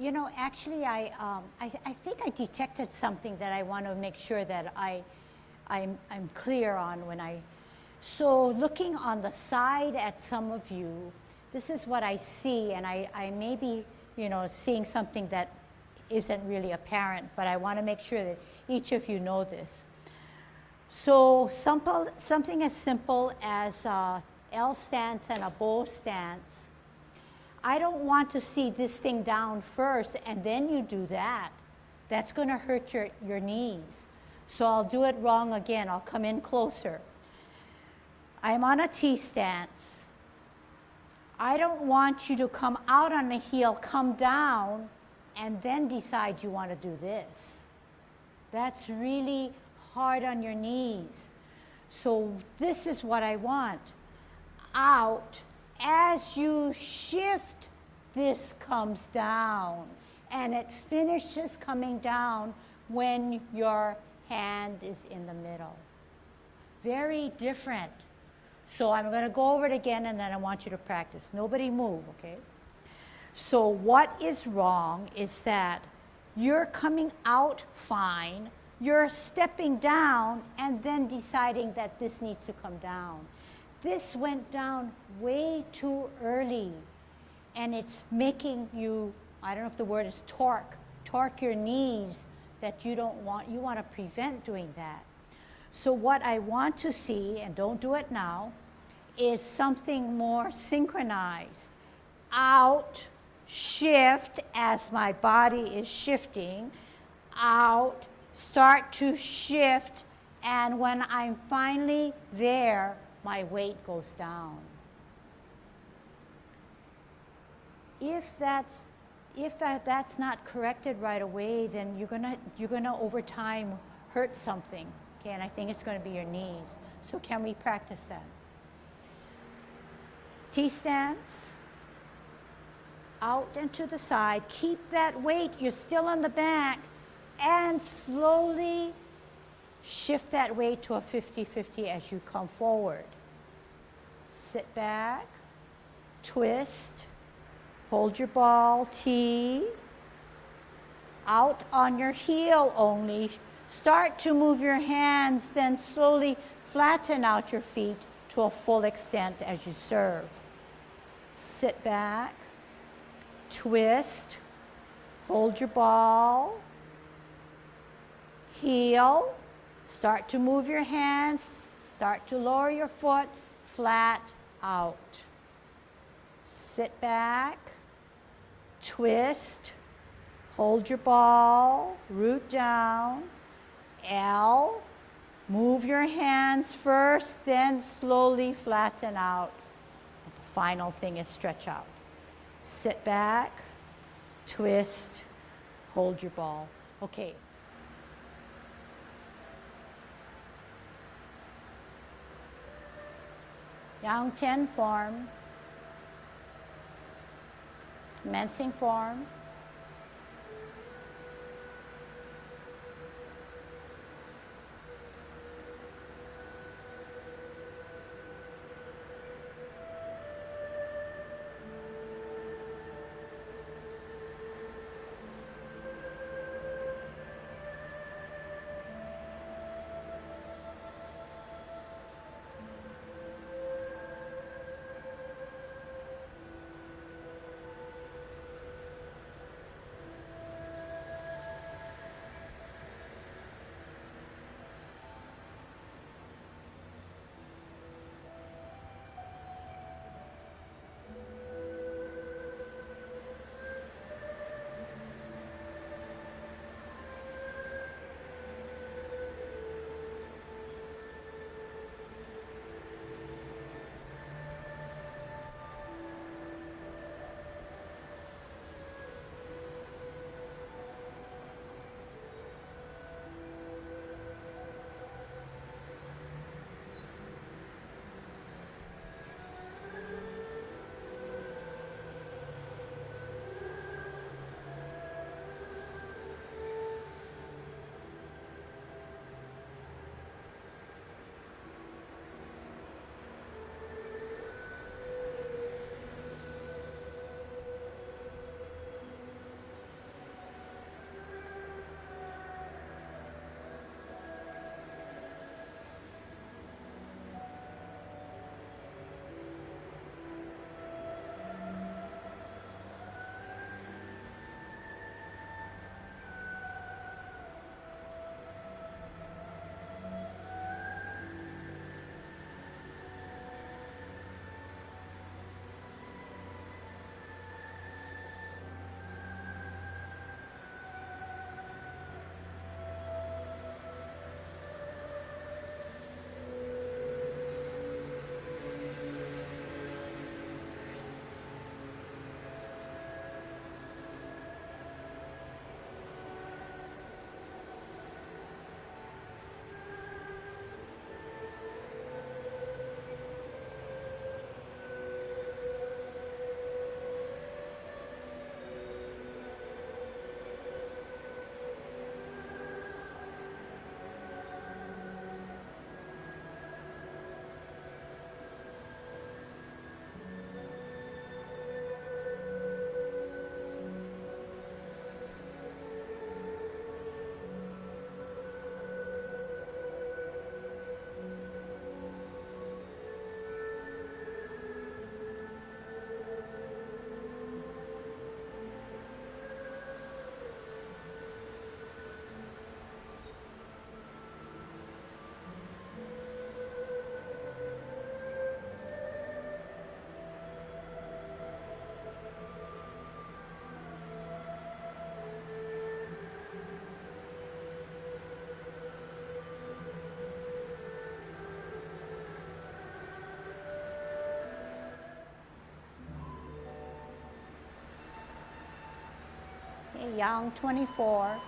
You know, actually, I think I detected something that I want to make sure that I'm clear on when I. So looking on the side at some of you, this is what I see, and I may be, you know, seeing something that isn't really apparent, but I want to make sure that each of you know this. So something as simple as L stance and a bow stance. I don't want to see this thing down first and then you do that. That's going to hurt your knees. So I'll do it wrong again. I'll come in closer. I'm on a T stance. I don't want you to come out on the heel, come down, and then decide you want to do this. That's really hard on your knees. So this is what I want. Out. As you shift, this comes down. And it finishes coming down when your hand is in the middle. Very different. So I'm going to go over it again, and then I want you to practice. Nobody move, okay? So what is wrong is that you're coming out fine, you're stepping down, and then deciding that this needs to come down. This went down way too early, and it's making you, I don't know if the word is torque your knees that you don't want, you want to prevent doing that. So what I want to see, and don't do it now, is something more synchronized. Out, shift as my body is shifting, out, start to shift, and when I'm finally there, my weight goes down. If that's not corrected right away, then you're gonna over time hurt something, okay? And I think it's going to be your knees. So can we practice that? T stance, out and to the side. Keep that weight. You're still on the back, and slowly shift that weight to a 50-50 as you come forward. Sit back, twist, hold your ball, T, out on your heel only. Start to move your hands, then slowly flatten out your feet to a full extent as you serve. Sit back, twist, hold your ball, heel, start to move your hands, start to lower your foot, flat out. Sit back, twist, hold your ball, root down, L, move your hands first, then slowly flatten out. The final thing is stretch out. Sit back, twist, hold your ball. Okay. Yang 10 form, commencing form. young, 24.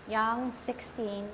Yang 16.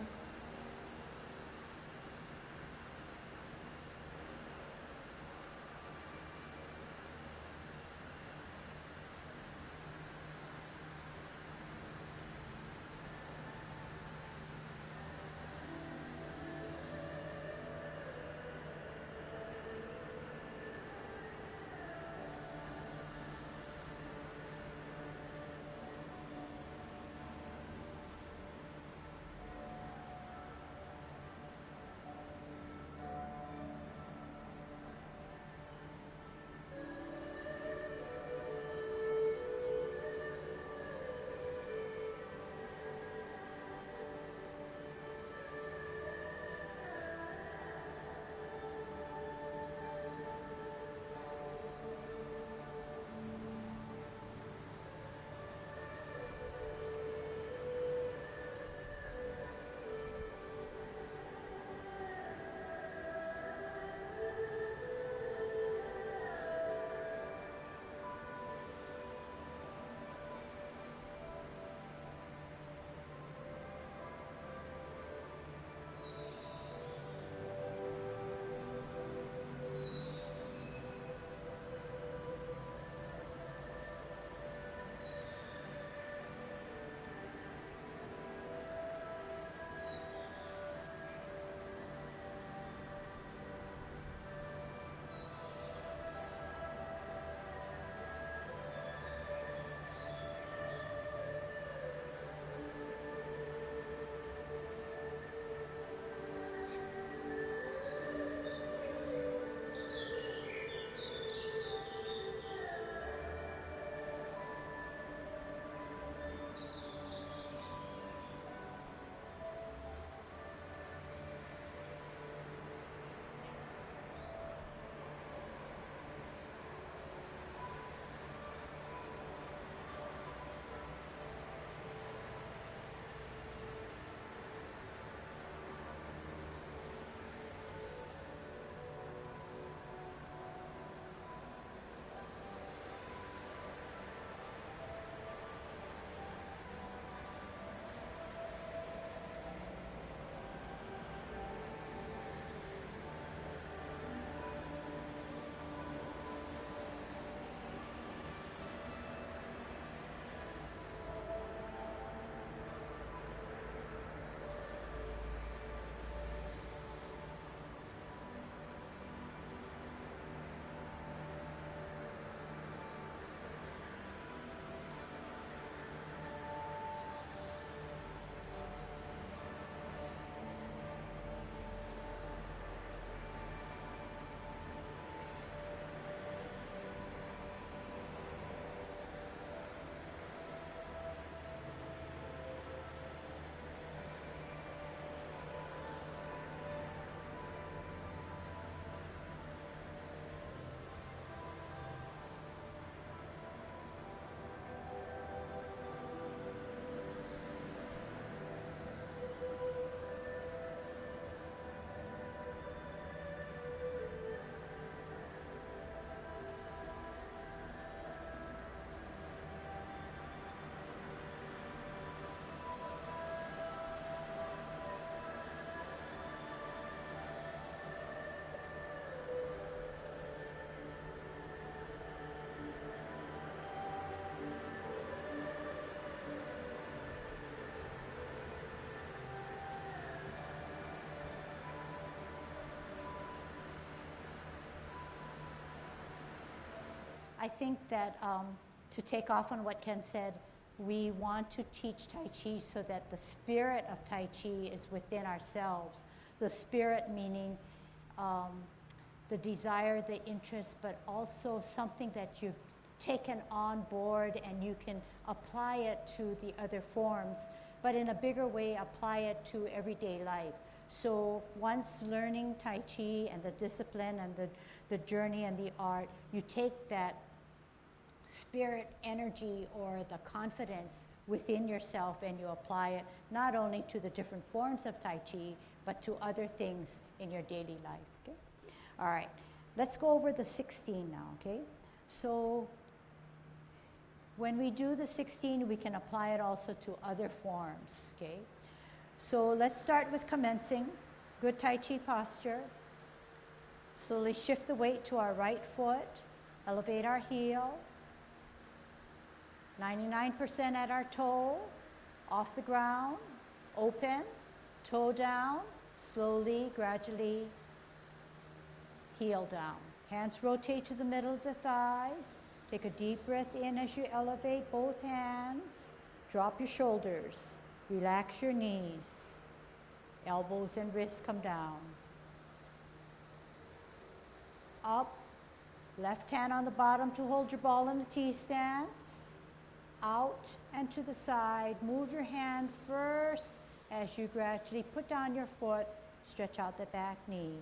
I think that to take off on what Ken said, we want to teach Tai Chi so that the spirit of Tai Chi is within ourselves. The spirit meaning the desire, the interest, but also something that you've taken on board and you can apply it to the other forms, but in a bigger way, apply it to everyday life. So once learning Tai Chi and the discipline and the journey and the art, you take that spirit energy or the confidence within yourself and you apply it not only to the different forms of Tai Chi, but to other things in your daily life, okay? All right, let's go over the 16 now, okay? So when we do the 16, we can apply it also to other forms, okay? So let's start with commencing. Good Tai Chi posture. Slowly shift the weight to our right foot. Elevate our heel. 99% at our toe. Off the ground. Open. Toe down. Slowly, gradually, heel down. Hands rotate to the middle of the thighs. Take a deep breath in as you elevate both hands. Drop your shoulders. Relax your knees. Elbows and wrists come down. Up. Left hand on the bottom to hold your ball in a T stance. Out and to the side. Move your hand first as you gradually put down your foot. Stretch out the back knee.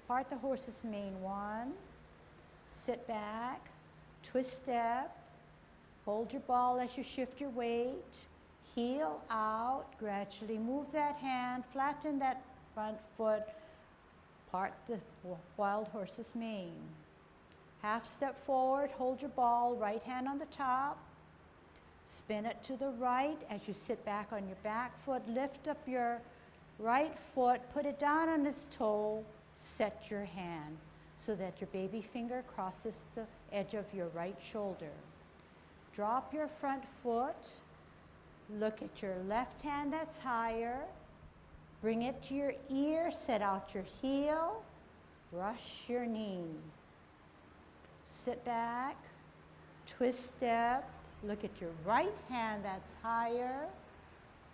Part the horse's mane. 1. Sit back. Twist step. Hold your ball as you shift your weight. Heel out. Gradually move that hand. Flatten that front foot. Part the wild horse's mane. Half step forward. Hold your ball. Right hand on the top. Spin it to the right as you sit back on your back foot. Lift up your right foot. Put it down on its toe. Set your hand so that your baby finger crosses the edge of your right shoulder. Drop your front foot. Look at your left hand that's higher. Bring it to your ear. Set out your heel. Brush your knee. Sit back. Twist step. Look at your right hand that's higher.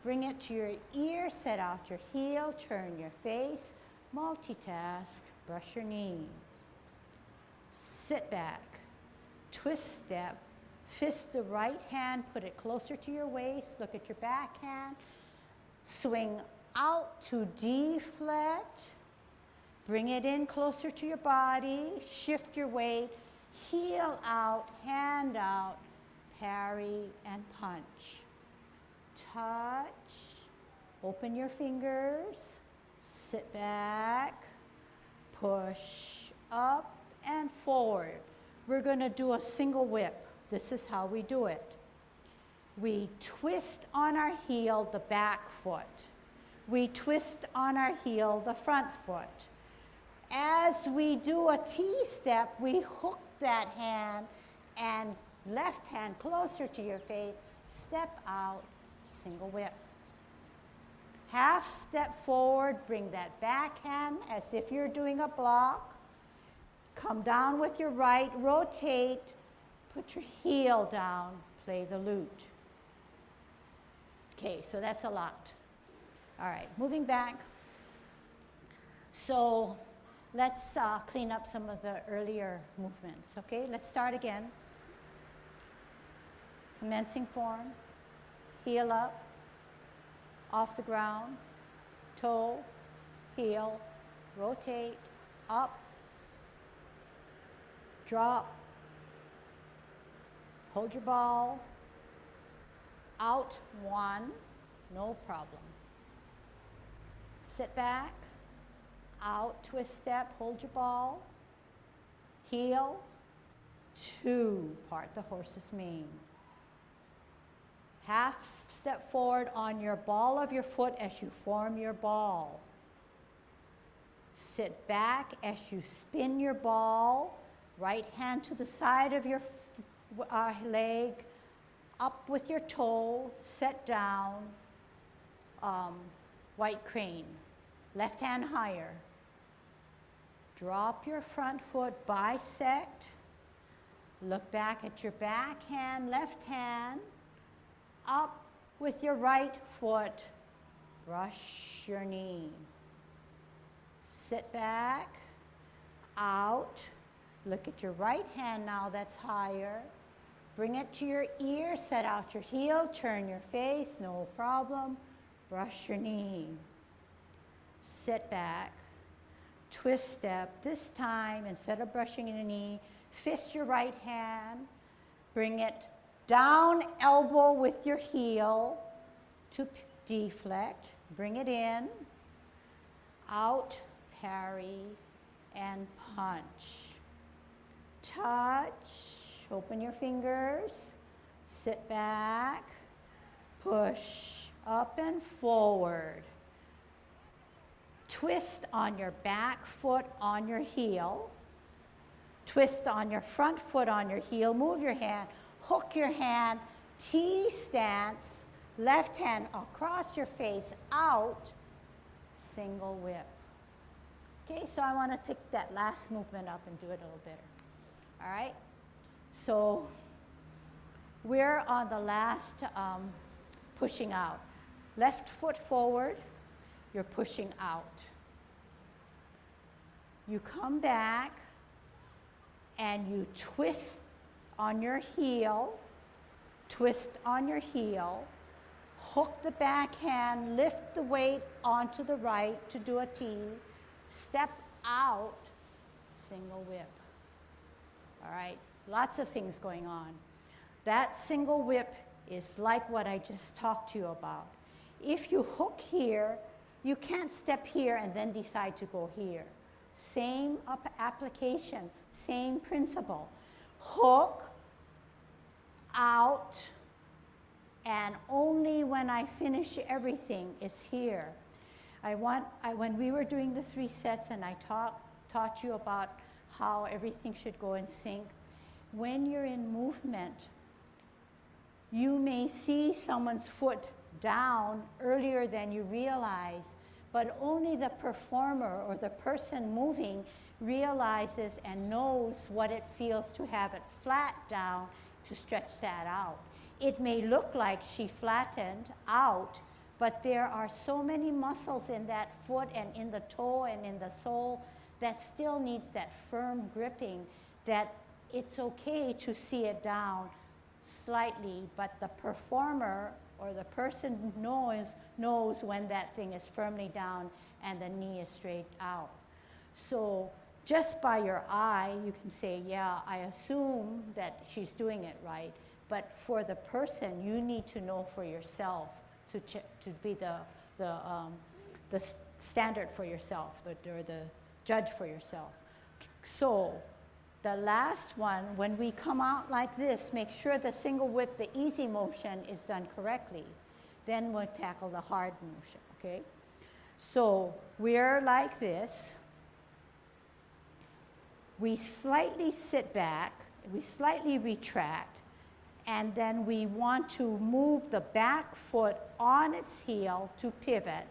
Bring it to your ear. Set out your heel. Turn your face. Multitask. Brush your knee. Sit back. Twist step. Fist the right hand. Put it closer to your waist. Look at your back hand. Swing out to deflect. Bring it in closer to your body. Shift your weight. Heel out. Hand out. Parry and punch. Touch. Open your fingers. Sit back. Push up and forward. We're going to do a single whip. This is how we do it. We twist on our heel the back foot. We twist on our heel the front foot. As we do a T-step, we hook that hand and left hand closer to your face, step out, single whip. Half step forward, bring that back hand as if you're doing a block. Come down with your right, rotate, put your heel down, play the lute. Okay, so that's a lot. All right, moving back. So let's clean up some of the earlier movements, okay? Let's start again. Commencing form, heel up, off the ground, toe, heel, rotate, up, drop, hold your ball, out 1, no problem. Sit back, out, twist step, hold your ball, heel, 2, part the horse's mane. Half step forward on your ball of your foot as you form your ball. Sit back as you spin your ball, right hand to the side of your leg, up with your toe, set down, white crane. Left hand higher. Drop your front foot, bisect. Look back at your back hand, left hand. Up with your right foot, brush your knee. Sit back, out. Look at your right hand now that's higher. Bring it to your ear, set out your heel, turn your face, no problem. Brush your knee. Sit back, twist step. This time, instead of brushing your knee, fist your right hand, bring it down, elbow with your heel to deflect. Bring it in, out, parry, and punch. Touch, open your fingers, sit back, push up and forward. twist on your back foot on your heel, twist on your front foot on your heel, move your hand, hook your hand, T stance, left hand across your face, out, single whip. Okay, so I want to pick that last movement up and do it a little better. All right, so we're on the last pushing out. Left foot forward, you're pushing out. You come back and you twist on your heel, twist on your heel, hook the back hand, lift the weight onto the right to do a T, step out, single whip. All right, lots of things going on. That single whip is like what I just talked to you about. If you hook here, you can't step here and then decide to go here. Same application, same principle. Hook, out, and only when I finish everything is here. When we were doing the 3 sets and I taught you about how everything should go in sync, when you're in movement, you may see someone's foot down earlier than you realize, but only the performer or the person moving realizes and knows what it feels to have it flat down to stretch that out. It may look like she flattened out, but there are so many muscles in that foot and in the toe and in the sole that still needs that firm gripping, that it's okay to see it down slightly, but the performer or the person knows when that thing is firmly down and the knee is straight out. So just by your eye, you can say, yeah, I assume that she's doing it right. But for the person, you need to know for yourself to be the standard for yourself, or the judge for yourself. So the last one, when we come out like this, make sure the single whip, the easy motion, is done correctly. Then we'll tackle the hard motion, okay? So we're like this. We slightly sit back, we slightly retract, and then we want to move the back foot on its heel to pivot,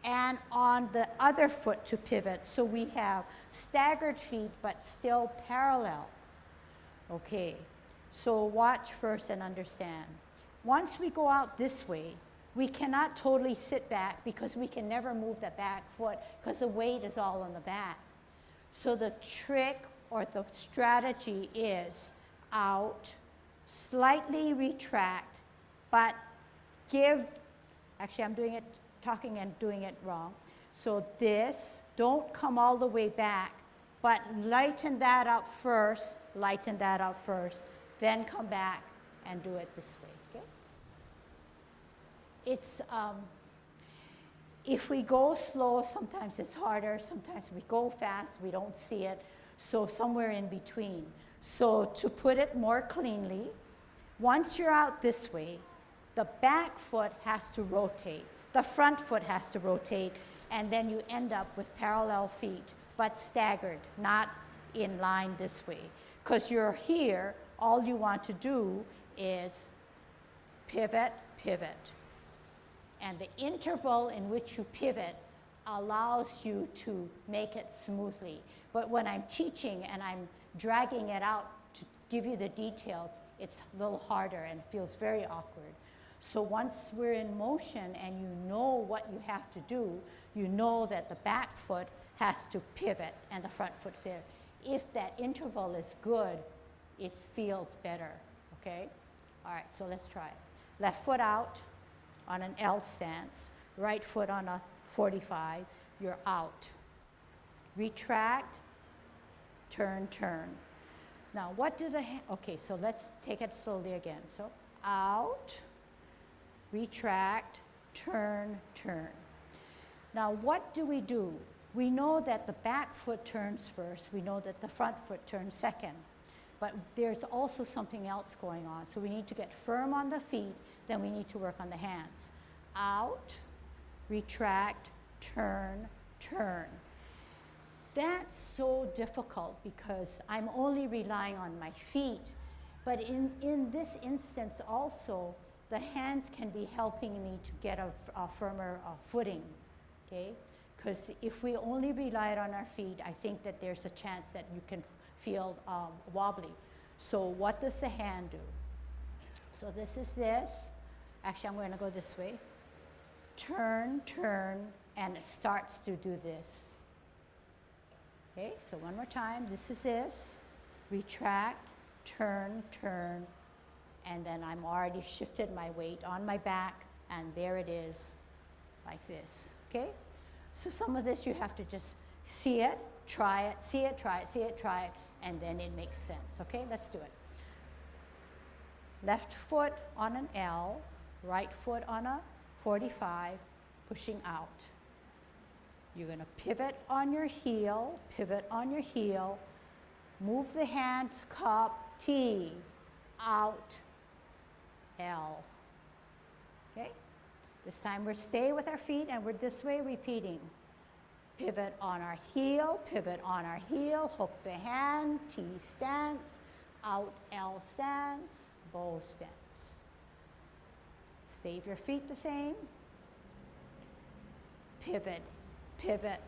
and on the other foot to pivot, so we have staggered feet but still parallel. Okay, so watch first and understand. Once we go out this way, we cannot totally sit back because we can never move the back foot because the weight is all on the back. So the trick or the strategy is out, slightly retract, but actually I'm talking and doing it wrong. So this, don't come all the way back, but lighten that up first, then come back and do it this way, okay? It's, if we go slow, sometimes it's harder, sometimes we go fast, we don't see it, so somewhere in between. So to put it more cleanly, once you're out this way, the back foot has to rotate. The front foot has to rotate, and then you end up with parallel feet, but staggered, not in line this way. Because you're here, all you want to do is pivot, pivot. And the interval in which you pivot allows you to make it smoothly. But when I'm teaching and I'm dragging it out to give you the details, it's a little harder and feels very awkward. So once we're in motion and you know what you have to do, you know that the back foot has to pivot and the front foot pivot. If that interval is good, it feels better, okay? All right, so let's try it. Left foot out on an L stance, right foot on a 45, you're out. Retract, turn, turn. Now what do the, okay, so let's take it slowly again. So out, retract, turn, turn. Now what do? We know that the back foot turns first. We know that the front foot turns second. But there's also something else going on. So we need to get firm on the feet, then we need to work on the hands. Out, retract, turn, turn. That's so difficult because I'm only relying on my feet. But in this instance also, the hands can be helping me to get a firmer footing, okay? Because if we only relied on our feet, I think that there's a chance that you can feel wobbly. So what does the hand do? So this is this. Actually, I'm going to go this way. Turn, turn, and it starts to do this. Okay, so one more time. This is this. Retract, turn, turn, and then I'm already shifted my weight on my back, and there it is, like this. Okay? So some of this you have to just see it, try it, see it, try it, see it, try it, and then it makes sense. Okay, let's do it. Left foot on an L, right foot on a 45, pushing out. You're going to pivot on your heel, move the hand, cup, T, out, L. Okay? This time we're stay with our feet and we're this way repeating. Pivot on our heel, hook the hand, T stance, out, L stance, bow stance. Stay your feet the same. Pivot, pivot,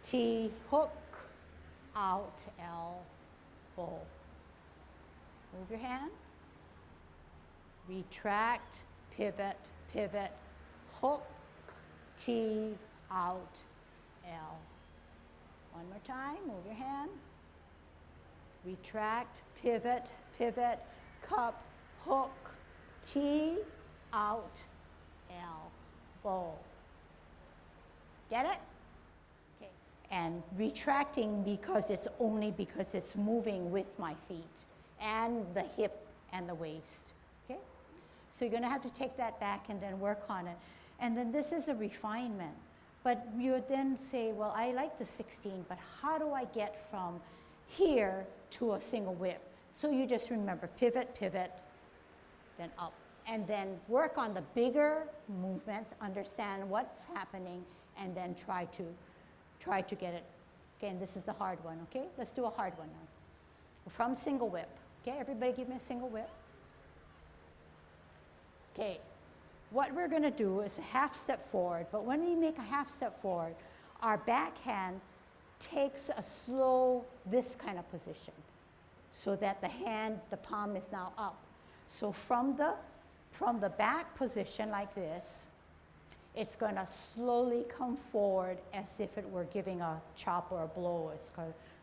T, hook, out, L, bow. Move your hand. Retract, pivot, pivot, hook, T, out, L. One more time, move your hand. Retract, pivot, pivot, cup, hook, T, out, L, bow. Get it? Okay. And retracting because it's moving with my feet and the hip and the waist. Okay? So you're going to have to take that back and then work on it. And then this is a refinement. But you would then say, well, I like the 16, but how do I get from here to a single whip? So you just remember pivot, pivot, then up. And then work on the bigger movements, understand what's happening, and then try to get it. Again, this is the hard one, okay? Let's do a hard one now. From single whip. Okay, everybody give me a single whip. Okay, what we're going to do is a half step forward, but when we make a half step forward, our backhand takes a slow, this kind of position, so that the palm is now up. So from the back position like this, it's going to slowly come forward as if it were giving a chop or a blow,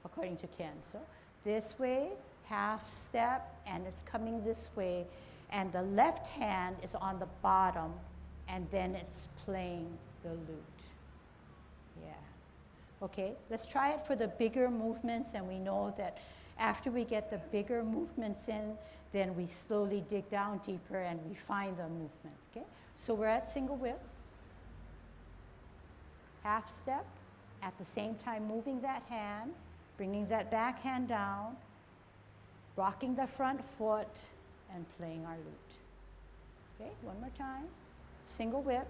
according to Ken. So this way, half step, and it's coming this way, and the left hand is on the bottom, and then it's playing the lute. Yeah. Okay, let's try it for the bigger movements, and we know that after we get the bigger movements in, then we slowly dig down deeper and refine the movement. Okay, so we're at single whip. Half step, at the same time moving that hand, bringing that back hand down, rocking the front foot, and playing our lute. Okay, one more time. Single whip,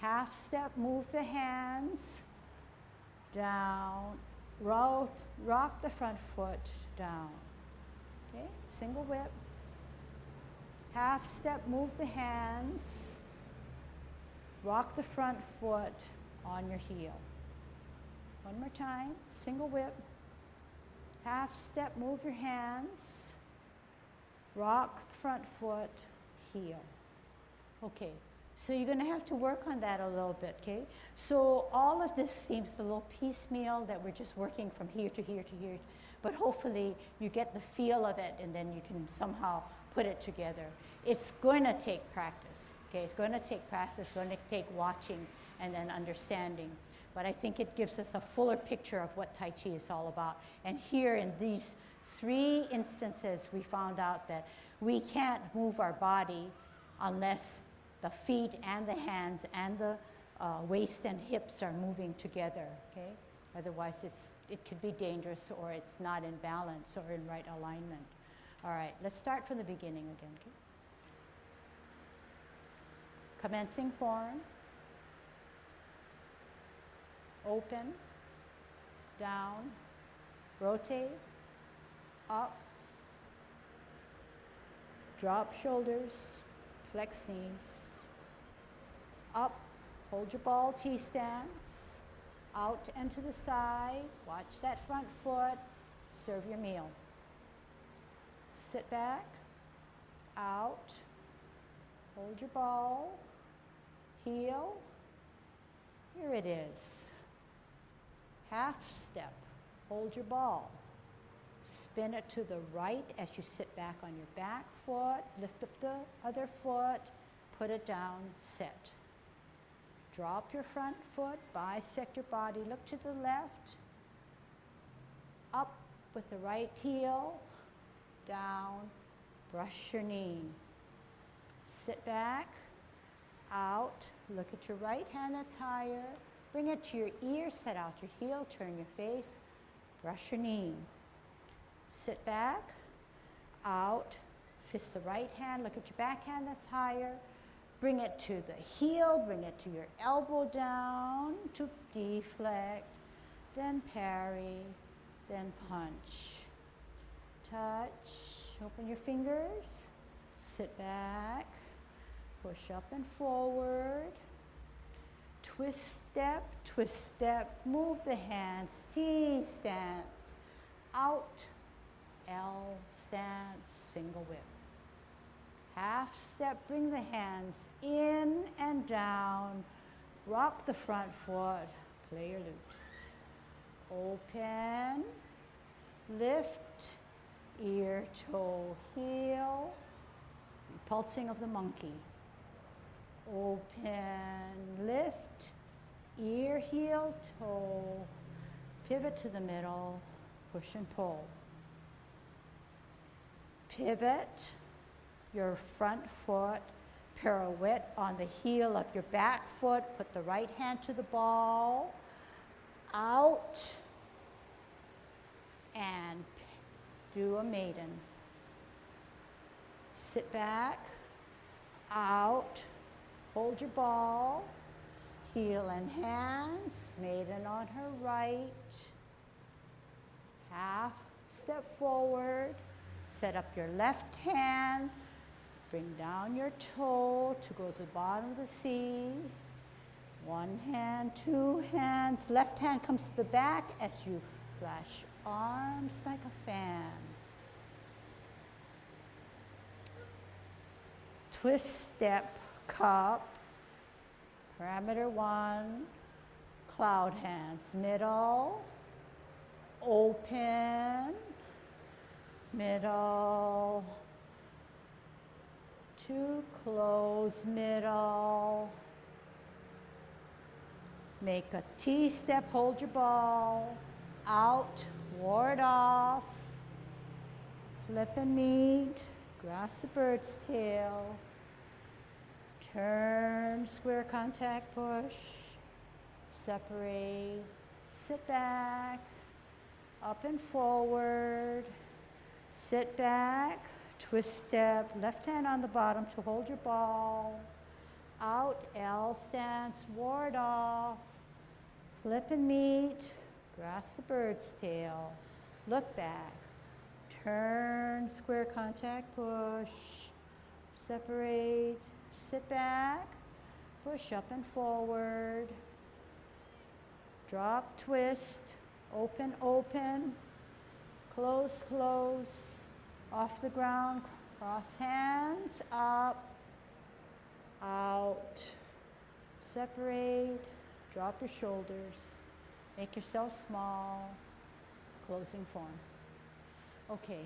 half step, move the hands, down, rock the front foot, down. Okay, single whip, half step, move the hands, rock the front foot on your heel. One more time, single whip, half step, move your hands, rock the front foot, heel. Okay, so you're going to have to work on that a little bit, okay? So all of this seems a little piecemeal that we're just working from here to here to here, but hopefully you get the feel of it and then you can somehow put it together. It's going to take practice, okay? It's going to take practice, it's going to take watching and then understanding. But I think it gives us a fuller picture of what Tai Chi is all about. And here in these 3 instances, we found out that we can't move our body unless the feet and the hands and the waist and hips are moving together, okay? Otherwise, it could be dangerous or it's not in balance or in right alignment. All right, let's start from the beginning again, okay? Commencing form. open, down, rotate, up, drop shoulders, flex knees, up, hold your ball T stance, out and to the side, watch that front foot, serve your meal. Sit back, out, hold your ball, heel, here it is. Half step, hold your ball. Spin it to the right as you sit back on your back foot, lift up the other foot, put it down, sit. Drop your front foot, bisect your body, look to the left, up with the right heel, down, brush your knee. Sit back, out, look at your right hand that's higher, bring it to your ear, set out your heel, turn your face, brush your knee. Sit back, out, fist the right hand, look at your back hand that's higher, bring it to the heel, bring it to your elbow down to deflect, then parry, then punch. Touch, open your fingers, sit back, push up and forward, twist step, move the hands, T stance, out, L stance, single whip. Half step, bring the hands in and down, rock the front foot, play your lute. Open, lift, ear, toe, heel, pulsing of the monkey. Open, lift, ear, heel, toe, pivot to the middle, push and pull. Pivot your front foot, pirouette on the heel of your back foot, put the right hand to the ball, out, and do a maiden. Sit back, out, hold your ball, heel and hands, maiden on her right, half step forward, set up your left hand, bring down your toe to go to the bottom of the C. One hand, two hands, left hand comes to the back as you flash arms like a fan. Twist, step, cup, parameter one, cloud hands, middle, open, middle, two, close, middle, make a T-step, hold your ball, out, ward off, flip and meet, grasp the bird's tail, turn, square contact, push, separate, sit back, up and forward, sit back, twist step, left hand on the bottom to hold your ball, out, L stance, ward off, flip and meet, grasp the bird's tail, look back, turn, square contact, push, separate, sit back, push up and forward, drop, twist, open, open, close, close, off the ground, cross hands, up, out, separate, drop your shoulders, make yourself small, closing form. Okay.